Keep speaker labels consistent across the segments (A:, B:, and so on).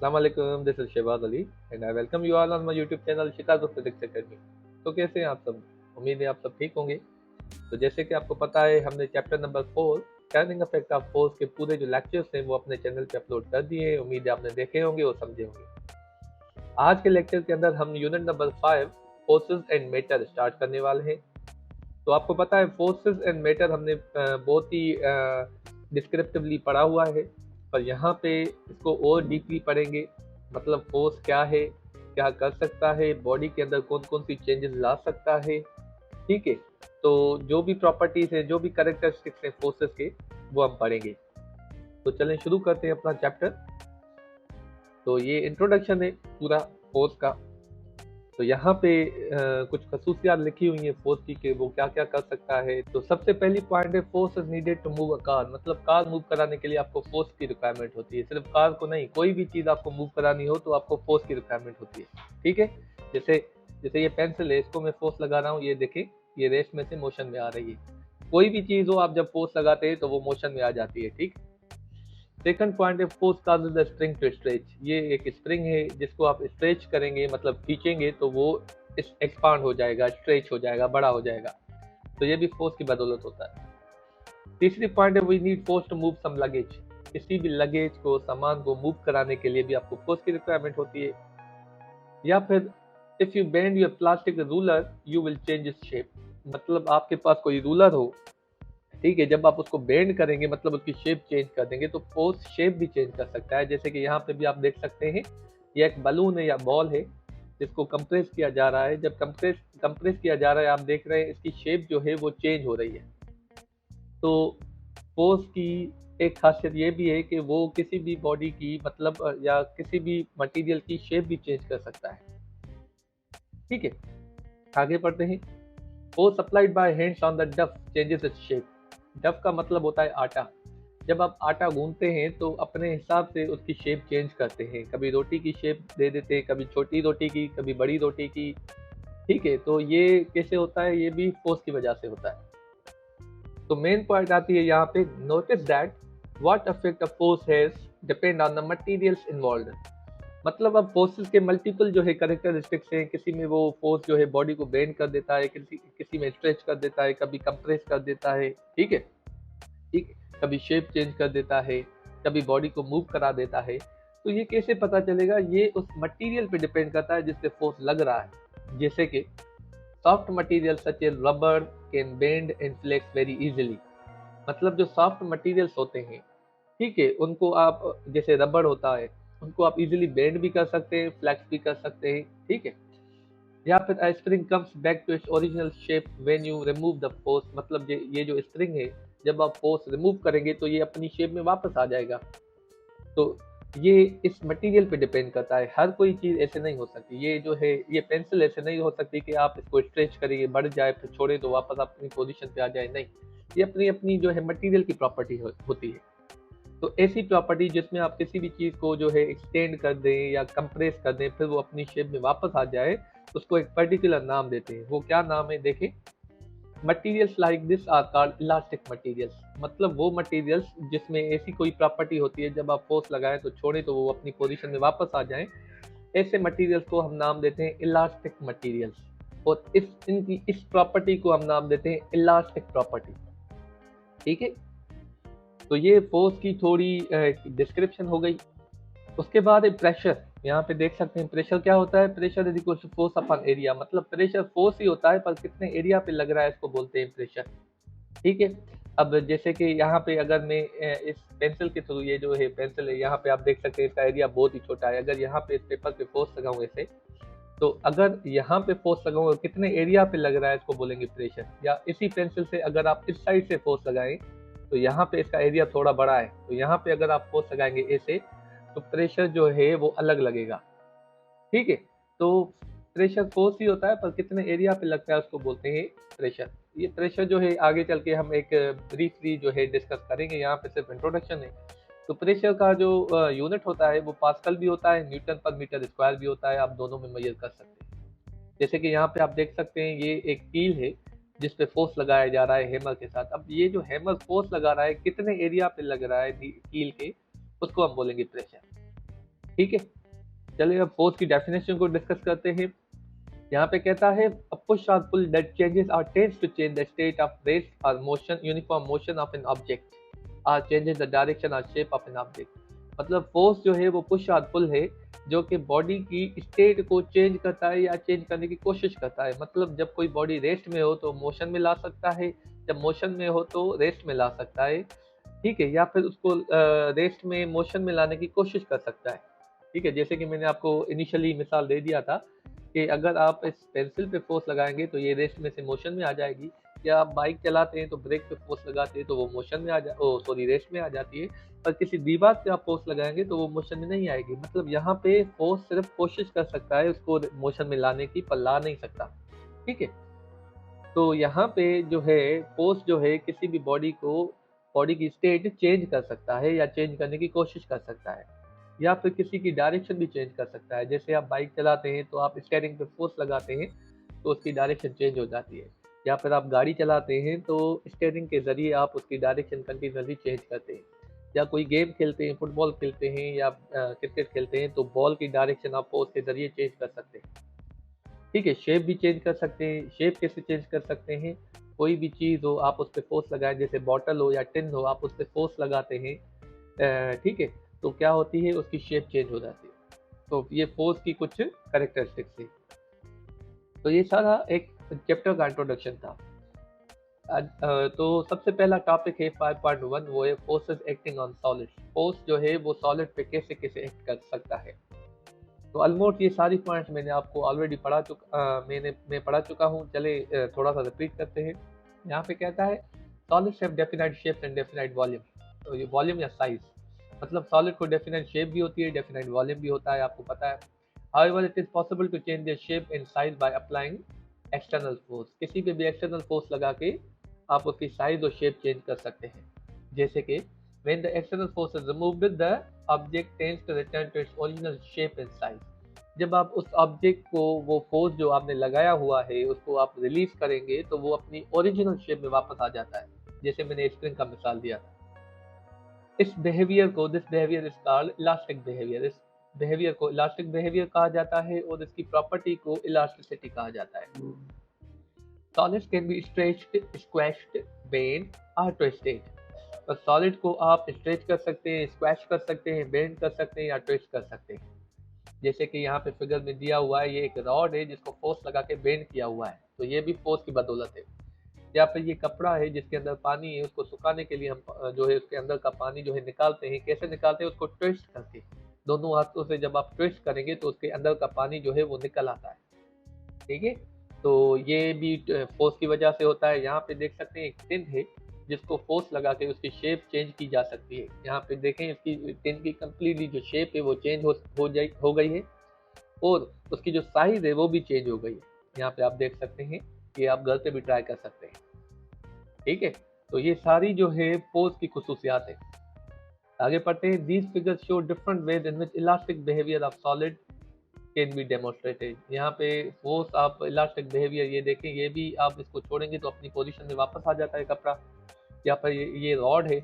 A: Assalamualaikum, this is Shehbaz Ali and I welcome you all on my YouTube channel Chicago Physics Academy। तो कैसे हैं आप सब? उम्मीद है आप सब ठीक होंगे। तो जैसे कि आपको पता है, हमने chapter number 4 turning effect of force के पूरे जो लेक्चर्स हैं वो अपने चैनल पे अपलोड कर दिए हैं। उम्मीद है आपने देखे होंगे और समझे होंगे। आज के लेक्चर के अंदर हम unit number 5 forces and matter start करने वाले हैं। तो आपको पता है फोर्सेस एंड मैटर हमने बहुत ही डिस्क्रिप्टिवली पढ़ा हुआ है, पर यहाँ पे इसको और डीपली पढ़ेंगे। मतलब फोर्स क्या है, क्या कर सकता है, बॉडी के अंदर कौन कौन सी चेंजेस ला सकता है। ठीक है, तो जो भी प्रॉपर्टीज है, जो भी कैरेक्टरिस्टिक्स हैं फोर्सेस के, वो हम पढ़ेंगे। तो चलें शुरू करते हैं अपना चैप्टर। तो ये इंट्रोडक्शन है पूरा फोर्स का। तो यहाँ पे कुछ खसूसियात लिखी हुई हैं फोर्स की कि वो क्या क्या कर सकता है। तो सबसे पहली पॉइंट है force is needed to move a car. मतलब कार मूव कराने के लिए आपको फोर्स की रिक्वायरमेंट होती है। सिर्फ कार को नहीं, कोई भी चीज़ आपको मूव करानी हो तो आपको फोर्स की रिक्वायरमेंट होती है। ठीक है, जैसे जैसे ये पेंसिल है, इसको मैं फोर्स लगा रहा हूँ, ये देखें ये रेस्ट में से मोशन में आ रही है। कोई भी चीज़ हो, आप जब फोर्स लगाते हैं तो वो मोशन में आ जाती है। ठीक। सेकंड पॉइंट है force causes the spring to stretch. ये एक स्प्रिंग है जिसको आप स्ट्रेच करेंगे, मतलब खींचेंगे तो वो एक्सपांड हो जाएगा, स्ट्रेच हो जाएगा, बड़ा हो जाएगा। तो ये भी फोर्स की बदौलत होता है। तीसरी पॉइंट है we need force to move some luggage. किसी भी लगेज को, सामान को मूव कराने के लिए भी आपको फोर्स की रिक्वायरमेंट होती है। या फिर if you bend your plastic ruler you will change its shape. मतलब आपके पास कोई रूलर हो, ठीक है, जब आप उसको बेंड करेंगे मतलब उसकी शेप चेंज कर देंगे तो फोर्स शेप भी चेंज कर सकता है। जैसे कि यहाँ पे भी आप देख सकते हैं, ये एक बलून है या बॉल है जिसको कंप्रेस किया जा रहा है। जब कंप्रेस किया जा रहा है, आप देख रहे हैं इसकी शेप जो है वो चेंज हो रही है। तो फोर्स की एक खासियत ये भी है कि वो किसी भी बॉडी की, मतलब या किसी भी मटेरियल की शेप भी चेंज कर सकता है। ठीक है, आगे बढ़ते हैं। Force applied by hands on the डफ चेंजेस इट्स शेप। डफ का मतलब होता है आटा। जब आप आटा गूंथते हैं तो अपने हिसाब से उसकी शेप चेंज करते हैं। कभी रोटी की शेप दे देते हैं, कभी छोटी रोटी की, कभी बड़ी रोटी की। ठीक है, तो ये कैसे होता है? ये भी फोर्स की वजह से होता है। तो मेन पॉइंट आती है यहाँ पे, notice that what affect a force has depend on the materials involved. मतलब अब फोर्सेस के मल्टीपल जो है कैरेक्टरिस्टिक्स हैं। किसी में वो फोर्स जो है बॉडी को बेंड कर देता है, किसी में स्ट्रेच कर देता है, कभी कंप्रेस कर देता है। ठीक है, ठीक, कभी शेप चेंज कर देता है, कभी बॉडी को मूव करा देता है। तो ये कैसे पता चलेगा? ये उस मटेरियल पे डिपेंड करता है जिससे फोर्स लग रहा है। जैसे कि soft material such as rubber can bend and flex very easily. मतलब जो सॉफ्ट मटेरियल्स होते हैं, ठीक है, उनको आप, जैसे रबर होता है, उनको आप इजीली बेंड भी कर सकते हैं, फ्लेक्स भी कर सकते हैं। ठीक है, या फिर spring comes back to its original shape when you remove the force. मतलब ये जो स्प्रिंग है, जब आप फोर्स रिमूव करेंगे तो ये अपनी शेप में वापस आ जाएगा। तो ये इस मटेरियल पे डिपेंड करता है। हर कोई चीज़ ऐसे नहीं हो सकती। ये जो है, ये पेंसिल ऐसे नहीं हो सकती कि आप इसको स्ट्रेच करिए, बढ़ जाए, फिर छोड़े तो वापस अपनी पोजीशन पे आ जाए। नहीं, ये अपनी अपनी जो है मटेरियल की प्रॉपर्टी होती है। तो ऐसी प्रॉपर्टी जिसमें आप किसी भी चीज़ को जो है एक्सटेंड कर दें या कंप्रेस कर दें, फिर वो अपनी शेप में वापस आ जाए, उसको एक पर्टिकुलर नाम देते हैं। वो क्या नाम है? देखें, materials like this are called elastic materials. मतलब वो मटेरियल्स जिसमें ऐसी कोई प्रॉपर्टी होती है, जब आप फोर्स लगाएं तो छोड़े तो वो अपनी पोजीशन में वापस आ जाएं, ऐसे मटेरियल्स को हम नाम देते हैं इलास्टिक मटेरियल्स। और इनकी इस प्रॉपर्टी को हम नाम देते हैं इलास्टिक प्रॉपर्टी। ठीक है, तो ये फोर्स की थोड़ी डिस्क्रिप्शन हो गई। उसके बाद है प्रेशर। यहाँ पे देख सकते हैं प्रेशर क्या होता है। Pressure is equal to force upon area. मतलब प्रेशर फोर्स ही होता है, पर कितने एरिया पे लग रहा है इसको बोलते हैं प्रेशर। ठीक है, अब जैसे कि यहाँ पे अगर मैं इस पेंसिल के थ्रू, ये जो है पेंसिल है, यहाँ पे आप देख सकते हैं इसका एरिया बहुत ही छोटा है। अगर यहाँ पे इस पेपर पे फोर्स लगाऊं ऐसे, तो अगर यहाँ पे फोर्स लगाऊं, कितने एरिया पे लग रहा है इसको बोलेंगे प्रेशर। या इसी पेंसिल से अगर आप इस साइड से फोर्स लगाएं तो यहाँ पे इसका एरिया थोड़ा बड़ा है, तो यहाँ पे अगर आप फोर्स लगाएंगे ऐसे, तो प्रेशर जो है वो अलग लगेगा। ठीक है, तो प्रेशर फोर्स ही होता है, पर कितने एरिया पे लगता है उसको बोलते हैं प्रेशर। ये प्रेशर जो है आगे चल के हम एक ब्रीफली जो है डिस्कस करेंगे। यहाँ पे सिर्फ इंट्रोडक्शन है। तो प्रेशर का जो यूनिट होता है वो पास्कल भी होता है, न्यूटन पर मीटर स्क्वायर भी होता है। आप दोनों में मेजर कर सकते हैं। जैसे कि यहाँ पे आप देख सकते हैं, ये एक कील है जिसपे फोर्स लगाया जा रहा है हैमर के साथ। अब ये जो हैमर फोर्स लगा रहा है, कितने एरिया पे लग रहा है कील के, उसको हम बोलेंगे प्रेशर। ठीक है, चलिए अब फोर्स की डेफिनेशन को डिस्कस करते हैं। यहाँ पे कहता है a push or pull that changes or tends to change the state of rest or motion, uniform motion of an object or changes the direction or shape of an object। मतलब force जो है वो push और पुल है जो कि body की state को चेंज करता है या चेंज करने की कोशिश करता है। मतलब जब कोई बॉडी रेस्ट में हो तो मोशन में ला सकता है, जब मोशन में हो तो रेस्ट में ला सकता है, ठीक है, या फिर उसको रेस्ट में मोशन में लाने की कोशिश कर सकता है, ठीक है। जैसे कि मैंने आपको इनिशियली मिसाल दे दिया था कि अगर आप इस पेंसिल पे फोर्स लगाएंगे तो ये रेस्ट में से मोशन में आ जाएगी, या आप बाइक चलाते हैं तो ब्रेक पे फोर्स लगाते हैं तो वो मोशन में रेस्ट में आ जाती है। पर किसी दीवार पे आप फोर्स लगाएंगे तो वो मोशन में नहीं आएगी। मतलब यहाँ पे फोर्स सिर्फ कोशिश कर सकता है उसको मोशन में लाने की, पर ला नहीं सकता, ठीक है। तो यहाँ पे जो है फोर्स जो है किसी भी बॉडी की स्टेट चेंज कर सकता है या चेंज करने की कोशिश कर सकता है, या फिर किसी की डायरेक्शन भी चेंज कर सकता है। जैसे आप बाइक चलाते हैं तो आप स्टीयरिंग पे फोर्स लगाते हैं तो उसकी डायरेक्शन चेंज हो जाती है, या फिर आप गाड़ी चलाते हैं तो स्टीयरिंग के जरिए आप उसकी डायरेक्शन कंटिन्यूसली चेंज करते हैं, या कोई गेम खेलते हैं, फुटबॉल खेलते हैं या क्रिकेट खेलते हैं तो बॉल की डायरेक्शन आप फोर्स के जरिए चेंज कर सकते हैं, ठीक है। शेप भी चेंज कर सकते हैं। शेप कैसे चेंज कर सकते हैं? कोई भी चीज़ हो आप उस पर फोर्स लगाएं, जैसे बॉटल हो या टिन हो, आप उस पर फोर्स लगाते हैं, ठीक है, तो क्या होती है उसकी शेप चेंज हो जाती है। तो ये फोर्स की कुछ करेक्टरिस्टिक्स है। तो ये सारा एक चैप्टर का इंट्रोडक्शन था। तो सबसे पहला टॉपिक है 5.1, वो है forces acting on solid. Force जो है वो सॉलिड पे कैसे कैसे एक्ट कर सकता है। तो ऑलमोस्ट ये सारी पॉइंट्स मैंने आपको ऑलरेडी मैं पढ़ा चुका हूँ। चले थोड़ा सा रिपीट करते हैं। यहाँ पे कहता है solids have definite shapes and definite volume. तो ये वॉल्यूम या साइज, मतलब सॉलिड को डेफिनाइट शेप भी होती है, डेफिनाइट वॉल्यूम भी होता है, आपको पता है। However, it is possible to change their shape and size by applying external force। किसी पे भी एक्सटर्नल फोर्स लगा के आप उसकी साइज और शेप चेंज कर सकते हैं। जैसे कि when the external force is removed, the object tends to return to its original shape and size। जब आप उस ऑब्जेक्ट को, वो फोर्स जो आपने लगाया हुआ है उसको आप रिलीज करेंगे तो वो अपनी ओरिजिनल शेप में वापस आ जाता है। जैसे मैंने स्प्रिंग का मिसाल दिया था। इस बिहेवियर को, this behaviour is called elastic behaviour. इस बिहेवियर को इलास्टिक बिहेवियर कहा जाता है और इसकी प्रॉपर्टी को इलास्टिसिटी कहा जाता है। Solids can be stretched, squashed, bend और ट्विस्टेड। तो सॉलिड को आप स्ट्रेच कर सकते हैं, स्क्वैश कर सकते हैं, बेंड कर सकते हैं या ट्विस्ट कर सकते हैं। जैसे कि यहाँ पे फिगर में दिया हुआ है, ये एक रॉड है जिसको फोर्स लगा के बेंड किया हुआ है, तो ये भी फोर्स की बदौलत है। या फिर ये कपड़ा है जिसके अंदर पानी है, उसको सुखाने के लिए हम जो है उसके अंदर का पानी जो है निकालते हैं। कैसे निकालते हैं? उसको ट्विस्ट करके, दोनों हाथों से जब आप ट्विस्ट करेंगे तो उसके अंदर का पानी जो है वो निकल आता है, ठीक है। तो ये भी फोर्स की वजह से होता है। यहाँ पे देख सकते हैं एक टिन है जिसको फोर्स लगा के उसकी शेप चेंज की जा सकती है। यहाँ पे देखें इसकी टिन की कम्प्लीटली जो शेप है वो चेंज हो गई है और उसकी जो साइज है वो भी चेंज हो गई है। यहाँ पे आप देख सकते हैं, ये आप घर पे भी ट्राई कर सकते हैं, ठीक है। तो ये सारी जो है फोर्स की खुसूसियात है। आगे पढ़ते हैं। These figures show different ways in which elastic behaviour of solid can be demonstrated. यहाँ पे फोर्स, आप इलास्टिक बिहेवियर ये देखें, ये भी आप इसको छोड़ेंगे तो अपनी पोजीशन में वापस आ जाता है कपड़ा। या फिर ये रॉड है,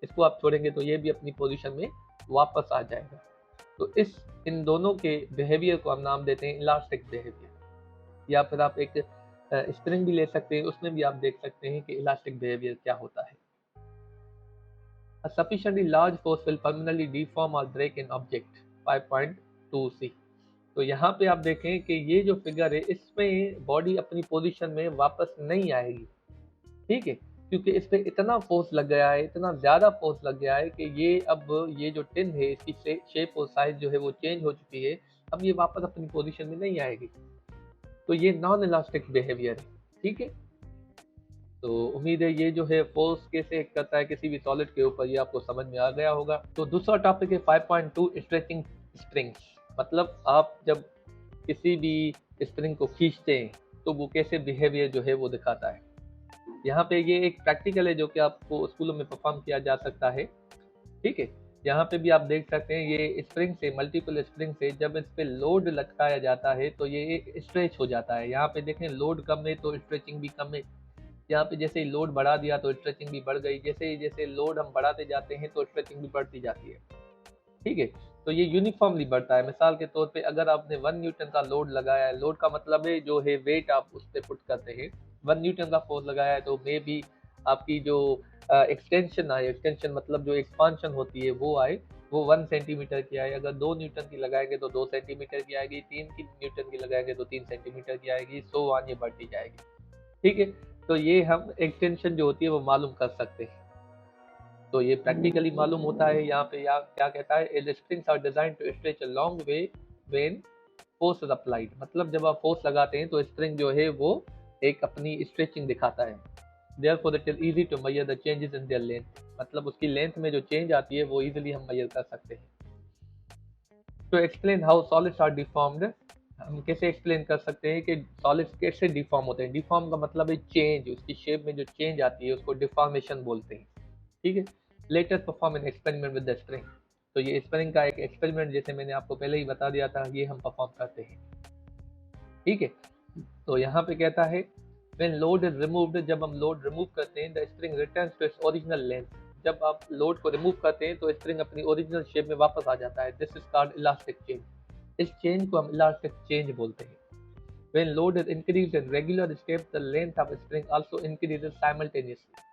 A: इसको आप छोड़ेंगे तो ये भी अपनी पोजीशन में वापस आ जाएगा। तो इन दोनों के बिहेवियर को हम नाम देते हैं इलास्टिक बिहेवियर। या फिर आप एक स्प्रिंग भी ले सकते हैं, उसमें भी आप देख सकते हैं कि इलास्टिक बिहेवियर क्या होता है। A sufficiently large force will permanently deform or break an object। 5.2c। तो यहाँ पे आप देखें कि ये जो फिगर है इसमें बॉडी अपनी पोजीशन में वापस नहीं आएगी, ठीक है, क्योंकि इस पे इतना फोर्स लग गया है, इतना ज़्यादा फोर्स लग गया है कि ये जो टिन है इसकी शेप और साइज जो है वो चेंज हो चुकी है। अब ये वापस अपनी पोजीशन में नहीं आएगी। तो ये नॉन इलास्टिक बिहेवियर है, ठीक है। तो उम्मीद है ये जो है फोर्स कैसे एक्ट करता है किसी भी सॉलिड के ऊपर, ये आपको समझ में आ गया होगा। तो दूसरा टॉपिक है 5.2 स्ट्रेचिंग स्प्रिंग्स। मतलब आप जब किसी भी स्प्रिंग को खींचते हैं तो वो कैसे बिहेवियर जो है वो दिखाता है। यहाँ पे ये एक प्रैक्टिकल है जो कि आपको स्कूलों में परफॉर्म किया जा सकता है, ठीक है। यहाँ पे भी आप देख सकते हैं ये स्प्रिंग से, मल्टीपल स्प्रिंग से जब इस पे लोड लटकाया जाता है तो ये स्ट्रेच हो जाता है। यहाँ पे देखें लोड कम है तो स्ट्रेचिंग भी कम है। यहाँ पे जैसे ही लोड बढ़ा दिया तो स्ट्रेचिंग भी बढ़ गई। जैसे जैसे लोड हम बढ़ाते जाते हैं तो स्ट्रेचिंग भी बढ़ती जाती है, ठीक है। तो ये यूनिफॉर्मली बढ़ता है। मिसाल के तौर पे अगर आपने 1 न्यूटन का लोड लगाया है, लोड का मतलब है जो है वेट आप उस पे पुट करते हैं, 1 न्यूटन का फोर्स लगाया है, तो मे बी आपकी जो एक्सटेंशन आए, एक्सटेंशन मतलब जो एक्सपांशन होती है वो आए, वो 1 सेंटीमीटर की आए। अगर 2 न्यूटन की लगाएंगे तो 2 सेंटीमीटर की आएगी, 3 की न्यूटन की लगाएंगे तो 3 सेंटीमीटर की आएगी, सो ऑन ये बढ़ती जाएगी। ठीक है, तो ये हम एक्सटेंशन जो होती है वो मालूम कर सकते हैं। तो ये प्रैक्टिकली मालूम होता है। यहाँ पे क्या कहता है, the springs are design to stretch a long way when force is applied. मतलब जब आप फोर्स लगाते हैं तो स्प्रिंग जो है वो एक अपनी स्ट्रेचिंग दिखाता है। Therefore it is easy to measure the changes in their length. मतलब उसकी लेंथ में जो चेंज आती है वो इजीली हम मेजर कर सकते हैं। तो explain how solids are deformed. हम कैसे एक्सप्लेन कर सकते हैं कि सॉलिड्स कैसे डिफॉर्म होते हैं। डिफॉर्म का मतलब है चेंज, उसकी शेप में जो चेंज आती है उसको डिफॉर्मेशन बोलते हैं। ठीक है, latest perform an experiment with the spring. तो ये स्प्रिंग का एक एक्सपेरिमेंट जैसे मैंने आपको पहले ही बता दिया था, ये हम परफॉर्म करते हैं। ठीक है, तो यहाँ पे कहता है व्हेन लोड इज रिमूव्ड, जब हम लोड रिमूव करते हैं the spring returns to its original length. जब आप लोड को रिमूव करते हैं तो स्प्रिंग अपनी ओरिजिनल शेप में वापस आ जाता है। This is called elastic change. इस चेंज को हम इलास्टिक चेंज बोलते हैं। When load is increased in regular step the length of spring also increases simultaneously.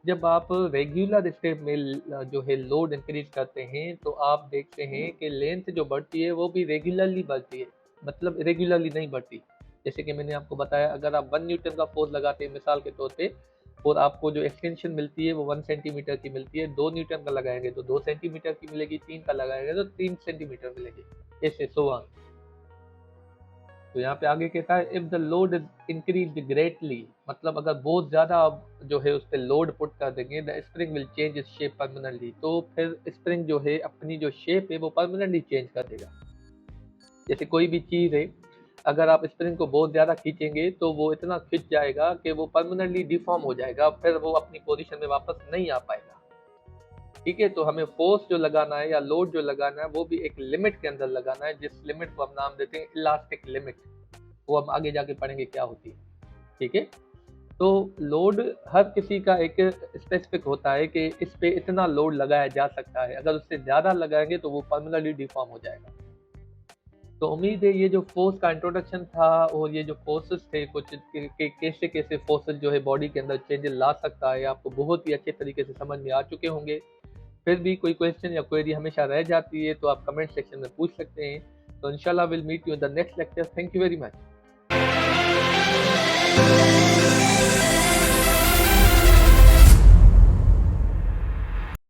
A: जब आप रेगुलर स्टेप में जो है लोड इंक्रीज करते हैं तो आप देखते हैं कि लेंथ जो बढ़ती है वो भी रेगुलरली बढ़ती है, मतलब रेगुलरली नहीं बढ़ती। जैसे कि मैंने आपको बताया, अगर आप 1 न्यूटन का फोर्स लगाते हैं मिसाल के तौर पे, और आपको जो एक्सटेंशन मिलती है वो 1 सेंटीमीटर की मिलती है, 2 न्यूटन का लगाएंगे तो 2 सेंटीमीटर की मिलेगी, 3 का लगाएंगे तो 3 सेंटीमीटर मिलेगी, ऐसे सो ऑन। तो यहाँ पे आगे कहता है if the load is increase greatly, मतलब अगर बहुत ज्यादा आप जो है उस पर लोड पुट कर देंगे, the spring will change its shape permanently. तो फिर स्प्रिंग जो है अपनी जो शेप है वो परमानेंटली चेंज कर देगा। जैसे कोई भी चीज है, अगर आप स्प्रिंग को बहुत ज्यादा खींचेंगे तो वो इतना खिंच जाएगा कि वो परमानेंटली डिफॉर्म हो जाएगा, फिर वो अपनी पोजीशन में वापस नहीं आ पाएगा। ठीक है, तो हमें फोर्स जो लगाना है या लोड जो लगाना है वो भी एक लिमिट के अंदर लगाना है, जिस लिमिट को हम नाम देते हैं इलास्टिक लिमिट। वो हम आगे जाके पढ़ेंगे क्या होती है। ठीक है, तो लोड हर किसी का एक स्पेसिफिक होता है कि इस पे इतना लोड लगाया जा सकता है, अगर उससे ज्यादा लगाएंगे तो वो परमानेंटली डिफॉर्म हो जाएगा। तो उम्मीद है ये जो फोर्स का इंट्रोडक्शन था और ये जो फोर्सेस थे कुछ कैसे कैसे फोर्सेस जो है बॉडी के अंदर चेंजेस ला सकता है, आपको बहुत ही अच्छे तरीके से समझ में आ चुके होंगे। फिर भी कोई क्वेश्चन या क्वेरी हमेशा रह जाती है तो आप कमेंट सेक्शन में पूछ सकते हैं। तो इंशाल्लाह will meet you in the next lecture. Thank you very much.